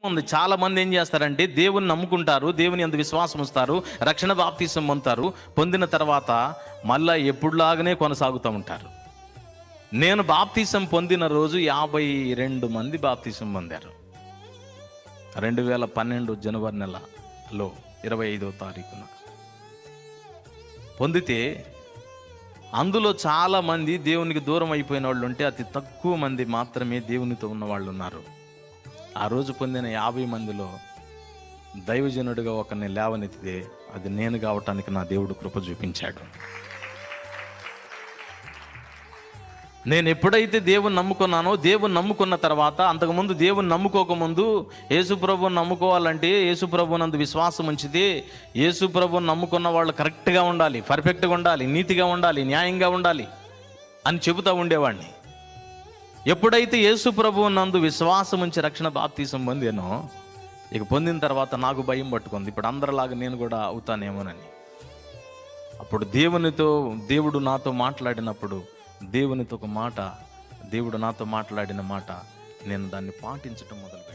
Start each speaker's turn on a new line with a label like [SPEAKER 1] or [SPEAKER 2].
[SPEAKER 1] ఉంది. చాలా మంది ఏం చేస్తారంటే దేవుని నమ్ముకుంటారు, దేవుని యందు విశ్వాసం ఉంచుతారు, రక్షణ బాప్తీసం పొందుతారు. పొందిన తర్వాత మళ్ళా ఎప్పుడులాగానే కొనసాగుతూ ఉంటారు. నేను బాప్తీసం పొందిన రోజు 52 మంది బాప్తీసం పొందారు. 2012 జనవరి నెలలో 25వ తారీఖున పొందితే అందులో చాలా మంది దేవునికి దూరం అయిపోయిన వాళ్ళు ఉంటే అతి తక్కువ మంది మాత్రమే దేవునితో ఉన్న వాళ్ళు ఉన్నారు. ఆ రోజు పొందిన 50 మందిలో దైవజనుడిగా ఒకరిని లేవనెత్తితే అది నేను కావటానికి నా దేవుడు కృప చూపించాడు. నేను ఎప్పుడైతే దేవుని నమ్ముకున్నానో, దేవుని నమ్ముకున్న తర్వాత, అంతకుముందు దేవుని నమ్ముకోకముందు యేసుప్రభుని నమ్ముకోవాలంటే యేసుప్రభునందు విశ్వాసం ఉంచితే, యేసుప్రభుని నమ్ముకున్న వాళ్ళు కరెక్ట్గా ఉండాలి, పర్ఫెక్ట్గా ఉండాలి, నీతిగా ఉండాలి, న్యాయంగా ఉండాలి అని చెబుతూ ఉండేవాడిని. ఎప్పుడైతే యేసుప్రభునందు విశ్వాసం ఉంచి రక్షణ బాప్తీసం పొందానో, ఇక పొందిన తర్వాత నాకు భయం పట్టుకుంది, ఇప్పుడు అందరిలాగా నేను కూడా అవుతానేమోనని. అప్పుడు దేవుడు నాతో మాట్లాడినప్పుడు, దేవుడు నాతో మాట్లాడిన మాట నేను దాన్ని పాటించటం మొదలుపెట్టాను.